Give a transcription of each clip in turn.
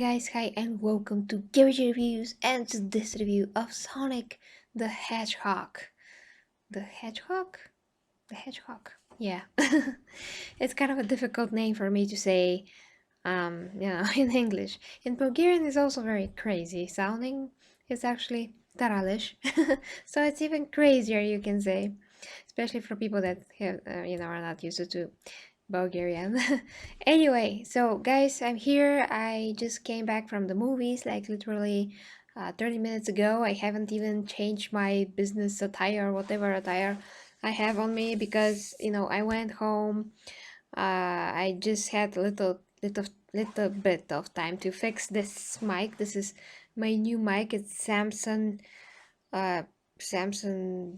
Guys, hi and welcome to Gary Reviews and to this review of Sonic the Hedgehog. The Hedgehog? The Hedgehog. Yeah. It's kind of a difficult name for me to say in English. In Bulgarian it's also very crazy sounding. It's actually Taralish. So it's even crazier you can say, especially for people that have, are not used to Bulgarian. Anyway, so guys, I'm here. I just came back from the movies like literally 30 minutes ago. I haven't even changed my business attire or whatever attire I have on me because, I went home. I just had a little bit of time to fix this mic. This is my new mic. It's uh Samsung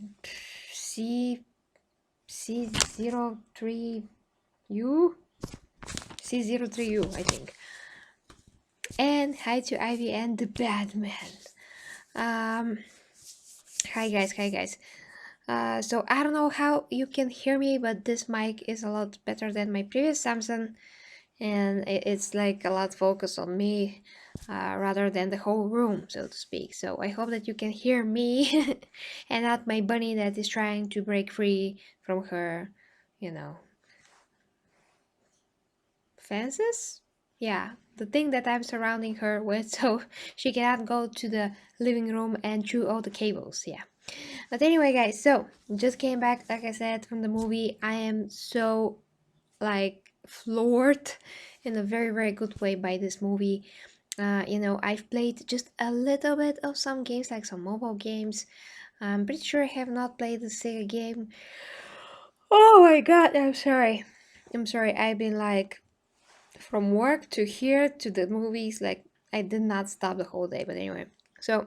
C C03U C03U, I think. And hi to Ivy and the Batman. Um, hi guys. So I don't know how you can hear me, but this mic is a lot better than my previous Samsung, and it's like a lot focused on me, rather than the whole room, so to speak. So I hope that you can hear me, and not my bunny that is trying to break free from her, you know, fences. Yeah, the thing that I'm surrounding her with, so she cannot go to the living room and chew all the cables. Yeah. But anyway, guys, so just came back, like I said, from the movie. I am so like floored in a very, very good way by this movie. I've played just a little bit of some games, like some mobile games. I'm pretty sure I have not played the Sega game. Oh my god, I'm sorry. I'm sorry. I've been like from work to here to the movies, like I did not stop the whole day. But anyway, so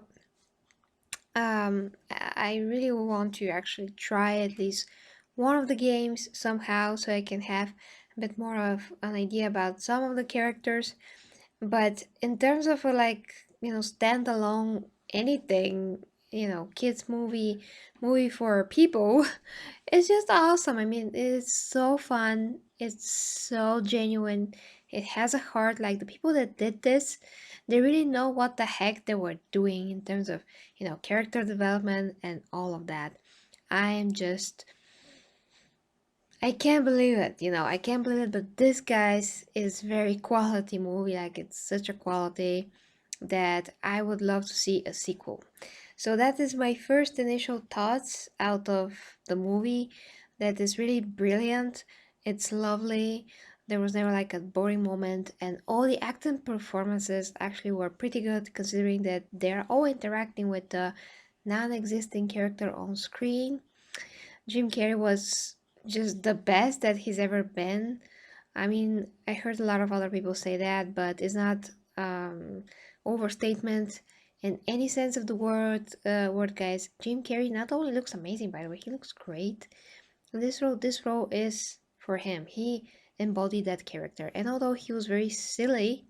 I really want to actually try at least one of the games somehow so I can have a bit more of an idea about some of the characters. But in terms of standalone anything, kids movie for people, it's just awesome. I mean, it's so fun. It's so genuine. It has a heart. Like the people that did this, they really know what the heck they were doing in terms of, character development and all of that. I am just I can't believe it, I can't believe it, but this guys is very quality movie, like it's such a quality that I would love to see a sequel. So that is my first initial thoughts out of the movie. That is really brilliant. It's lovely. There was never like a boring moment, and all the acting performances actually were pretty good considering that they're all interacting with the non-existing character on screen. Jim Carrey was just the best that he's ever been. I mean, I heard a lot of other people say that, but it's not overstatement in any sense of the word, guys. Jim Carrey not only looks amazing, by the way, he looks great. This role is for him. He embodied that character, and although he was very silly,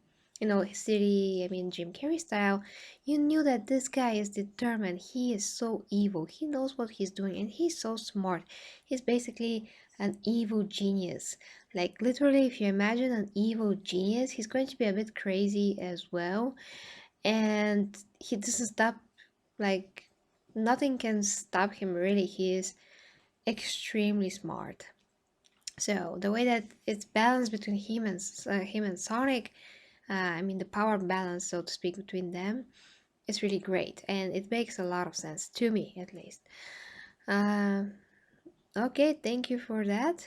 silly, I mean, Jim Carrey style, you knew that this guy is determined. He is so evil. He knows what he's doing, and he's so smart. He's basically an evil genius. Like, literally, if you imagine an evil genius, he's going to be a bit crazy as well. And he doesn't stop, like, nothing can stop him, really. He is extremely smart. So the way that it's balanced between him and Sonic, I mean the power balance, so to speak, between them, is really great, and it makes a lot of sense to me, at least. Uh, okay, thank you for that.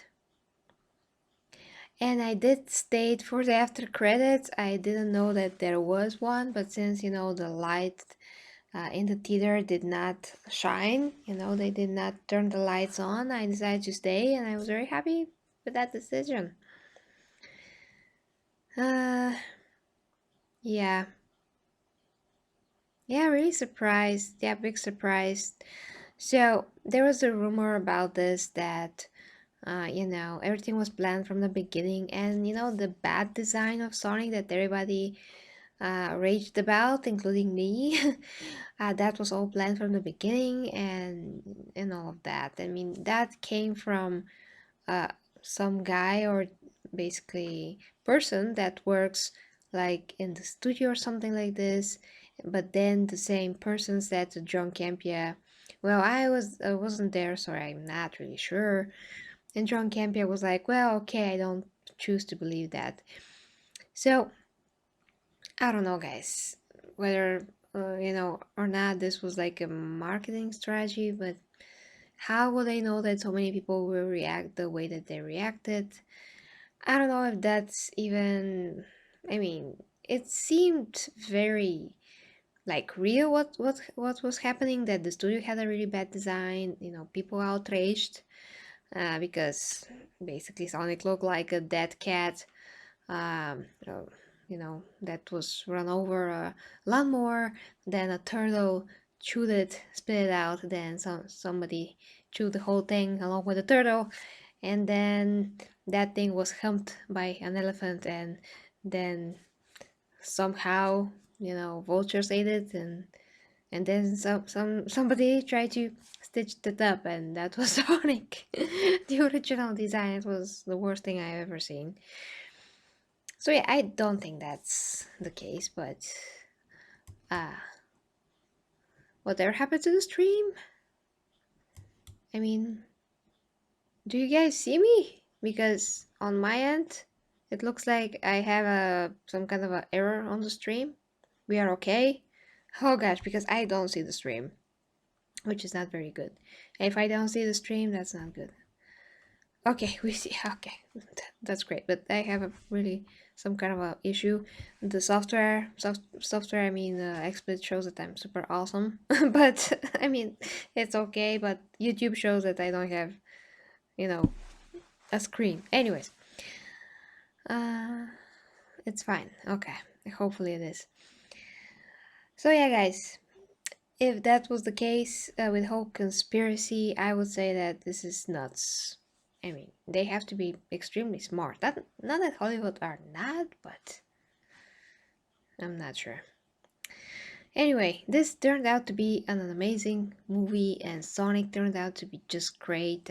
And I did state for the after credits. I didn't know that there was one, but since the light in the theater did not shine, they did not turn the lights on, I decided to stay, and I was very happy with that decision. Uh, yeah. Yeah, really surprised. Yeah, big surprise. So there was a rumor about this that, everything was planned from the beginning, and the bad design of Sonic that everybody raged about, including me. That was all planned from the beginning, and all of that. I mean, that came from uh, some guy or basically person that works like in the studio or something like this. But then the same person said to John Campia, well, I wasn't there, so I'm not really sure. And John Campia was like, well, okay, I don't choose to believe that. So I don't know, guys, whether or not this was like a marketing strategy, but how would they know that so many people will react the way that they reacted? I don't know if that's even. I mean, it seemed very like real what was happening. That the studio had a really bad design. People outraged because basically Sonic looked like a dead cat. Um, uh, that was run over a lawnmower. Then a turtle chewed it, spit it out. Then somebody chewed the whole thing along with the turtle, and then that thing was humped by an elephant, and then somehow vultures ate it, and then somebody tried to stitch it up, and that was Sonic. The original design was the worst thing I've ever seen. So yeah, I don't think that's the case, but uh whatever happened to the stream? I mean, do you guys see me? Because on my end, it looks like I have some kind of a error on the stream. We are okay? Oh gosh, because I don't see the stream, which is not very good. If I don't see the stream, that's not good. Okay, we see. Okay, that's great. But I have a really some kind of a issue. The software. I mean, XSplit shows that I'm super awesome, but I mean, it's okay. But YouTube shows that I don't have, you know, a screen. Anyways, uh, it's fine. Okay, hopefully it is. So yeah, guys, if that was the case with whole conspiracy, I would say that this is nuts. I mean, they have to be extremely smart. Not that Hollywood are not, but I'm not sure. Anyway, this turned out to be an amazing movie, and Sonic turned out to be just great.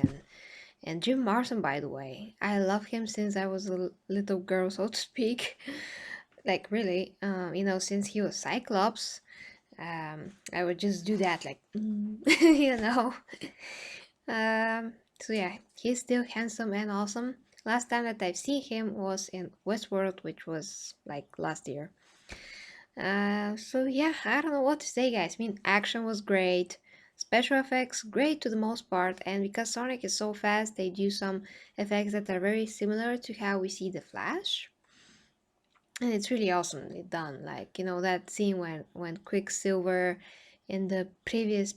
And Jim Morrison, by the way, I love him since I was a little girl, so to speak. Like really, since he was Cyclops, I would just do that, like, you know. So yeah, he's still handsome and awesome. Last time that I've seen him was in Westworld, which was like last year. So yeah, I don't know what to say, guys. I mean, action was great, special effects great to the most part, and because Sonic is so fast, they do some effects that are very similar to how we see the Flash, and it's really awesomely done. Like that scene when Quicksilver in the previous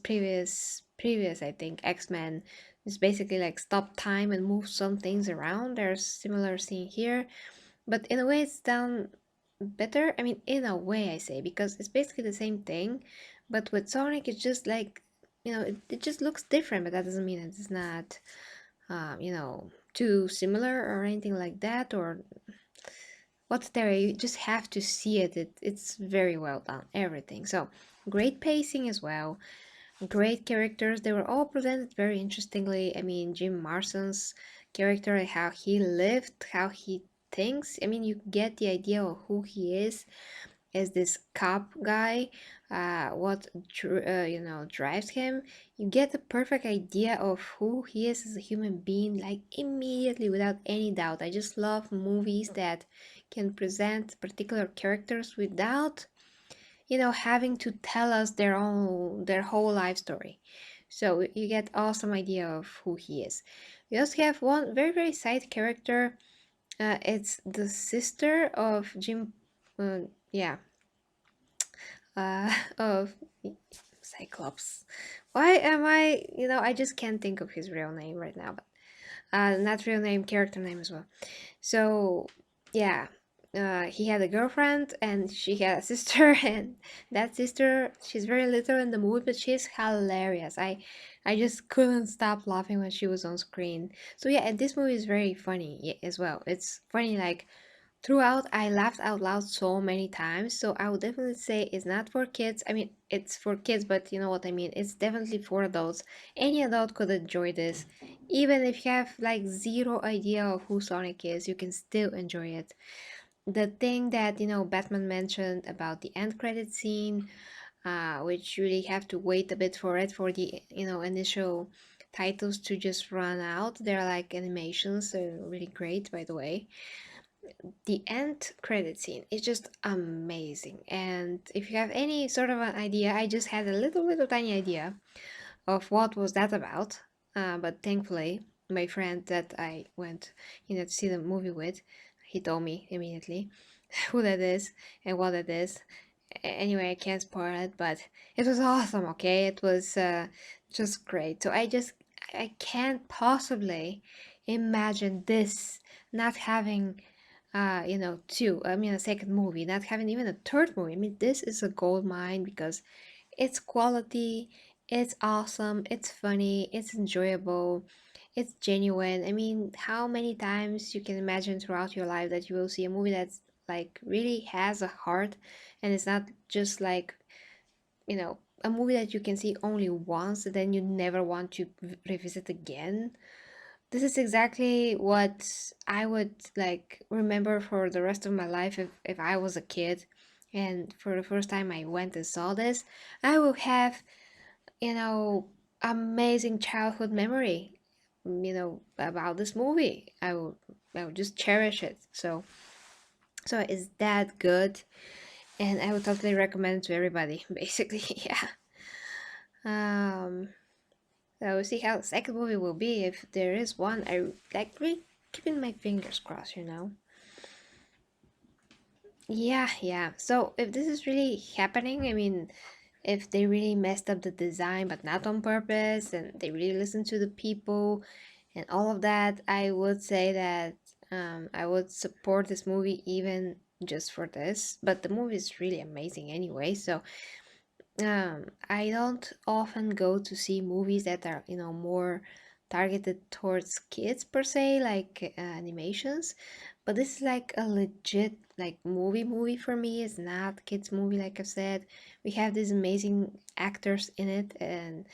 I think X-Men is basically like stop time and move some things around. There's similar scene here, but in a way it's done better. I mean, in a way I say, because it's basically the same thing, but with Sonic it's just like it just looks different, but that doesn't mean it's not too similar or anything like that, or what's there. You just have to see it's very well done, everything. So great pacing as well, great characters. They were all presented very interestingly. I mean, Jim Marston's character, how he lived, how he thinks. I mean, you get the idea of who he is as this cop guy, what drives him. You get the perfect idea of who he is as a human being, like immediately, without any doubt. I just love movies that can present particular characters without having to tell us their whole life story. So you get awesome idea of who he is. We also have one very very side character. It's the sister of Jim. Yeah, of Cyclops. Why am I? I just can't think of his real name right now. But not real name, character name as well. So yeah, he had a girlfriend and she had a sister, and that sister, she's very little in the movie, but she's hilarious. I just couldn't stop laughing when she was on screen. So yeah, and this movie is very funny as well. It's funny like throughout. I laughed out loud so many times, so I would definitely say it's not for kids. I mean, it's for kids, but you know what I mean. It's definitely for adults. Any adult could enjoy this. Even if you have like zero idea of who Sonic is, you can still enjoy it. the thing that Batman mentioned about the end credit scene, which you really have to wait a bit for it, for the initial titles to just run out. They're like animations, they're really great, by the way. The end credit scene is just amazing, and if you have any sort of an idea, I just had a little tiny idea of what was that about. But thankfully, my friend that I went, to see the movie with, he told me immediately who that is and what it is. Anyway, I can't spoil it, but it was awesome. Okay, it was just great. So I can't possibly imagine this not having two. I mean, a second movie, not having even a third movie. I mean, this is a gold mine because it's quality, it's awesome, it's funny, it's enjoyable, it's genuine. I mean, how many times you can imagine throughout your life that you will see a movie that's like really has a heart, and it's not just like, a movie that you can see only once and then you never want to revisit again. This is exactly what I would like remember for the rest of my life if I was a kid and for the first time I went and saw this. I will have, you know, amazing childhood memory, about this movie. I will just cherish it. So it's that good, and I would totally recommend it to everybody, basically. Yeah. Um, so we'll see how the second movie will be, if there is one. I like really keeping my fingers crossed. Yeah. So if this is really happening, I mean, if they really messed up the design but not on purpose, and they really listen to the people and all of that, I would say that I would support this movie even just for this. But the movie is really amazing anyway. So I don't often go to see movies that are, more targeted towards kids per se, like animations. But this is like a legit like movie for me. It's not kids movie, like I said. We have these amazing actors in it, and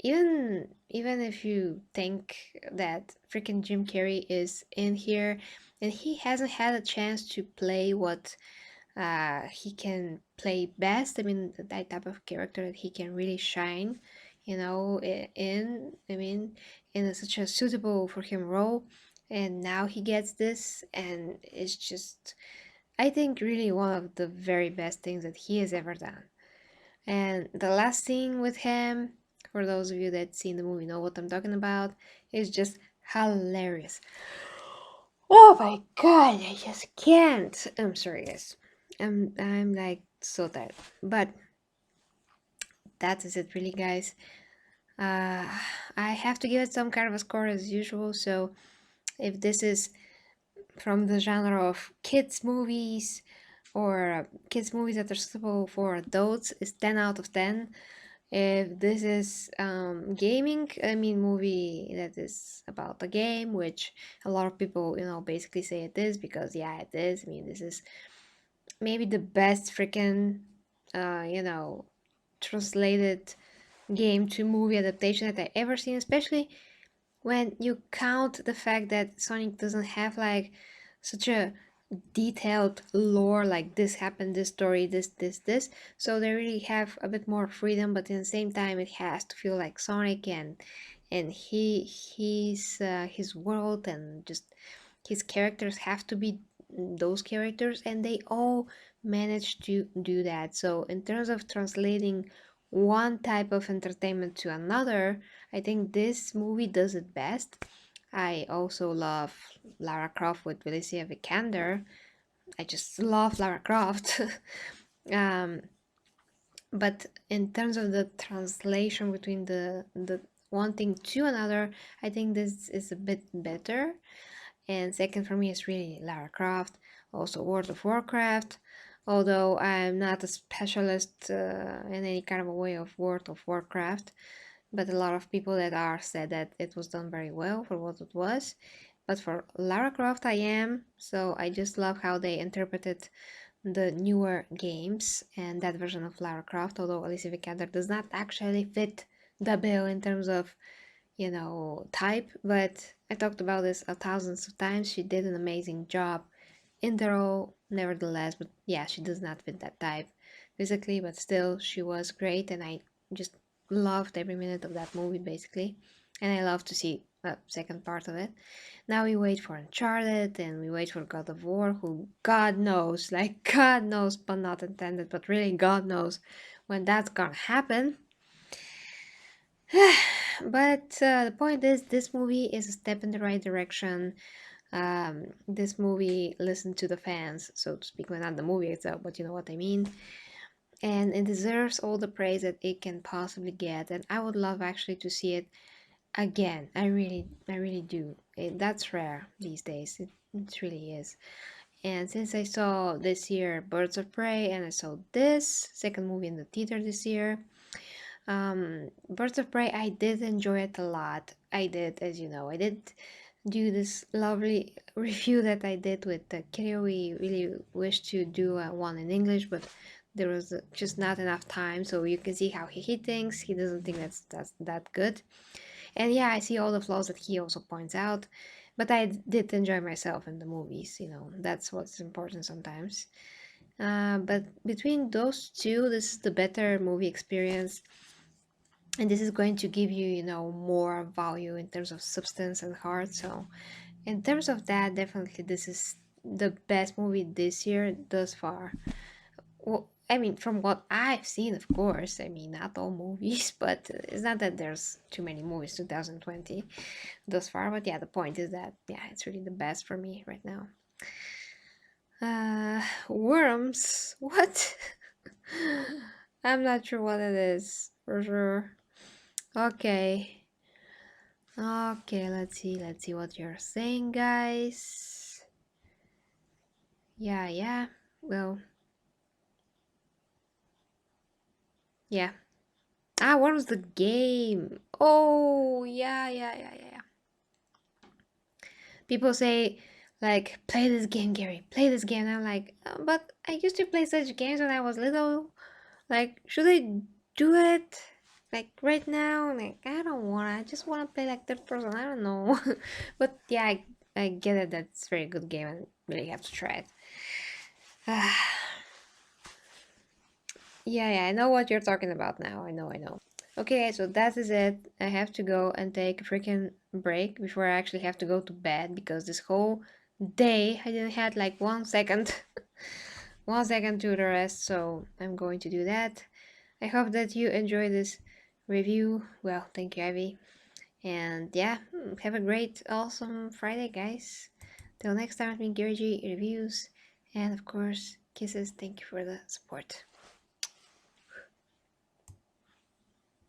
even if you think that freaking Jim Carrey is in here, and he hasn't had a chance to play what he can play best. I mean, that type of character that he can really shine, in, I mean, in such a suitable for him role. And now he gets this, and it's just, I think, really one of the very best things that he has ever done. And the last scene with him, for those of you that seen the movie know what I'm talking about, is just hilarious. Oh my god, I just can't. I'm sorry, guys. I'm like so tired. But that is it, really, guys. Uh, I have to give it some kind of a score as usual. So if this is from the genre of kids movies, or kids movies that are suitable for adults, is 10 out of 10. If this is gaming, I mean, movie that is about a game, which a lot of people, basically say it is, because yeah, it is. I mean, this is maybe the best freaking, translated game to movie adaptation that I ever seen, especially when you count the fact that Sonic doesn't have like such a detailed lore, like this happened, this story, this. So they really have a bit more freedom, but at the same time it has to feel like Sonic, and his world, and just his characters have to be those characters, and they all manage to do that. So in terms of translating one type of entertainment to another, I think this movie does it best. I also love Lara Croft with Alicia Vikander. I just love Lara Croft. um, but in terms of the translation between the one thing to another, I think this is a bit better. And second for me is really Lara Croft, also World of Warcraft. Although I'm not a specialist in any kind of a way of World of Warcraft, but a lot of people that are said that it was done very well for what it was. But for Lara Croft, I am, so I just love how they interpreted the newer games and that version of Lara Croft. Although Alicia Vikander does not actually fit the bill in terms of, type, but I talked about this a thousands of times. She did an amazing job in the role, nevertheless, but yeah, she does not fit that type physically, but still, she was great, and I just loved every minute of that movie basically, and I love to see the second part of it. Now we wait for Uncharted, and we wait for God of War, who God knows, like God knows, pun not intended, but really God knows when that's gonna happen. But the point is, this movie is a step in the right direction. This movie listened to the fans, so to speak. Well, not the movie itself, but you know what I mean. And it deserves all the praise that it can possibly get. And I would love actually to see it again. I really do. That's rare these days. It really is. And since I saw this year Birds of Prey, and I saw this second movie in the theater this year, Birds of Prey, I did enjoy it a lot. I did, as you know, I did do this lovely review that I did with Kirio. We really wish to do one in English, but there was just not enough time. So you can see how he thinks. He doesn't think that's that good. And yeah, I see all the flaws that he also points out. But I did enjoy myself in the movies. You know, that's what's important sometimes. But between those two, this is the better movie experience, and this is going to give you, you know, more value in terms of substance and heart. So in terms of that, definitely this is the best movie this year thus far. Well, I mean, from what I've seen, of course, I mean, not all movies, but it's not that there's too many movies 2020 thus far. But yeah, the point is that yeah, it's really the best for me right now. Worms, what? I'm not sure what it is for sure. Okay. Okay, let's see what you're saying, guys. Yeah. Well, yeah. Ah, what was the game? Oh, yeah. People say, like, play this game, Gary, play this game. And I'm like, but I used to play such games when I was little. Like, should I do it? Like, right now? Like, I don't wanna. I just wanna play like third person. I don't know. But yeah, I get it. That's a very good game and really have to try it. Yeah, I know what you're talking about now. I know. Okay, so that is it. I have to go and take a freaking break before I actually have to go to bed because this whole day I didn't had like 1 second, 1 second to the rest. So I'm going to do that. I hope that you enjoy this review. Well, thank you, Ivy. And yeah, have a great, awesome Friday, guys. Till next time, with me, Gary G reviews, and of course, kisses. Thank you for the support.